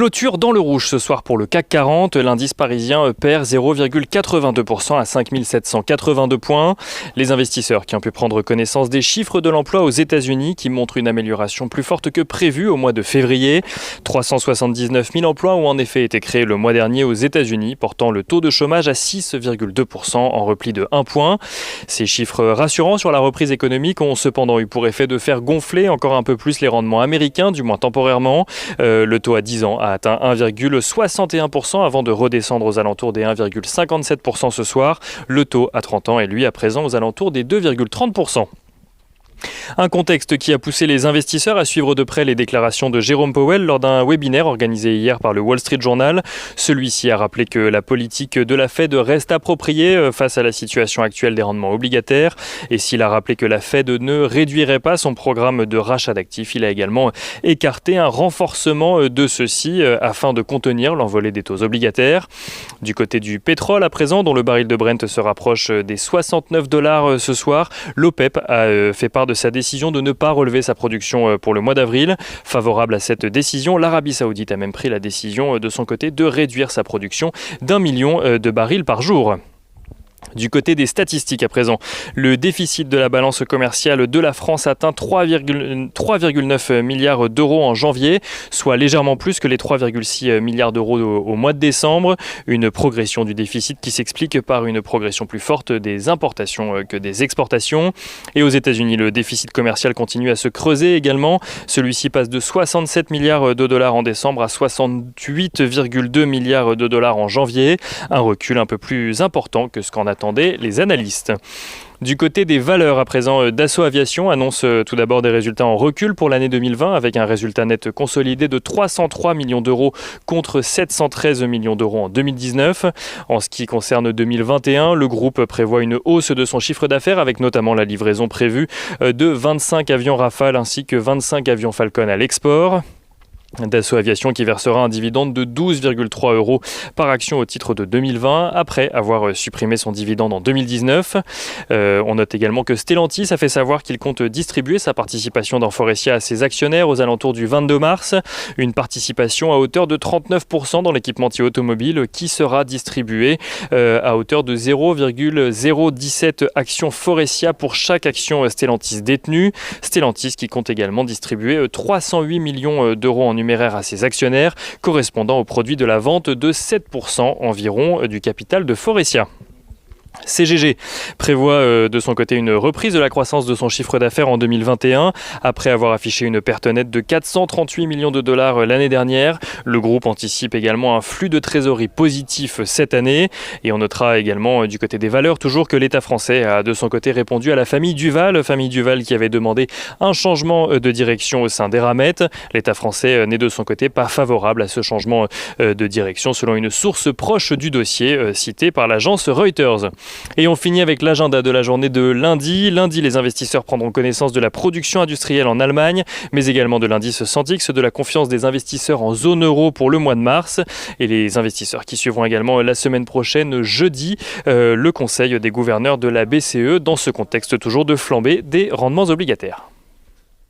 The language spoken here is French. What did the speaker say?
Clôture dans le rouge ce soir pour le CAC 40. L'indice parisien perd 0,82% à 5782 points. Les investisseurs qui ont pu prendre connaissance des chiffres de l'emploi aux États-Unis qui montrent une amélioration plus forte que prévue au mois de février. 379 000 emplois ont en effet été créés le mois dernier aux États-Unis, portant le taux de chômage à 6,2% en repli de 1 point. Ces chiffres rassurants sur la reprise économique ont cependant eu pour effet de faire gonfler encore un peu plus les rendements américains, du moins temporairement. Le taux à 10 ans a atteint 1,61% avant de redescendre aux alentours des 1,57% ce soir. Le taux à 30 ans est lui à présent aux alentours des 2,30%. Un contexte qui a poussé les investisseurs à suivre de près les déclarations de Jérôme Powell lors d'un webinaire organisé hier par le Wall Street Journal. Celui-ci a rappelé que la politique de la Fed reste appropriée face à la situation actuelle des rendements obligataires. Et s'il a rappelé que la Fed ne réduirait pas son programme de rachat d'actifs, il a également écarté un renforcement de ceux-ci afin de contenir l'envolée des taux obligataires. Du côté du pétrole à présent, dont le baril de Brent se rapproche des $69 ce soir, l'OPEP a fait part de sa décision de ne pas relever sa production pour le mois d'avril. Favorable à cette décision, l'Arabie Saoudite a même pris la décision de son côté de réduire sa production d'1 million de barils par jour. Du côté des statistiques à présent, le déficit de la balance commerciale de la France atteint 3,9 milliards d'euros en janvier, soit légèrement plus que les 3,6 milliards d'euros au mois de décembre. Une progression du déficit qui s'explique par une progression plus forte des importations que des exportations. Et aux États-Unis, le déficit commercial continue à se creuser également. Celui-ci passe de 67 milliards de dollars en décembre à 68,2 milliards de dollars en janvier. Un recul un peu plus important que ce qu'en attendaient les analystes. Du côté des valeurs à présent, Dassault Aviation annonce tout d'abord des résultats en recul pour l'année 2020 avec un résultat net consolidé de 303 millions d'euros contre 713 millions d'euros en 2019. En ce qui concerne 2021, le groupe prévoit une hausse de son chiffre d'affaires avec notamment la livraison prévue de 25 avions Rafale ainsi que 25 avions Falcon à l'export. Dassault Aviation qui versera un dividende de 12,3 € par action au titre de 2020 après avoir supprimé son dividende en 2019. On note également que Stellantis a fait savoir qu'il compte distribuer sa participation dans Faurecia à ses actionnaires aux alentours du 22 mars. Une participation à hauteur de 39% dans l'équipementier automobile qui sera distribuée à hauteur de 0,017 actions Faurecia pour chaque action Stellantis détenue. Stellantis qui compte également distribuer 308 millions d'euros en numéraire à ses actionnaires, correspondant au produit de la vente de 7% environ du capital de Faurecia. CGG prévoit de son côté une reprise de la croissance de son chiffre d'affaires en 2021. Après avoir affiché une perte nette de 438 millions de dollars l'année dernière, le groupe anticipe également un flux de trésorerie positif cette année. Et on notera également du côté des valeurs toujours que l'État français a de son côté répondu à la famille Duval qui avait demandé un changement de direction au sein d'Eramet. L'État français n'est de son côté pas favorable à ce changement de direction selon une source proche du dossier citée par l'agence Reuters. Et on finit avec l'agenda de la journée de lundi. Lundi, les investisseurs prendront connaissance de la production industrielle en Allemagne, mais également de l'indice Sentix, de la confiance des investisseurs en zone euro pour le mois de mars. Et les investisseurs qui suivront également la semaine prochaine, jeudi, le conseil des gouverneurs de la BCE, dans ce contexte toujours de flambée des rendements obligataires.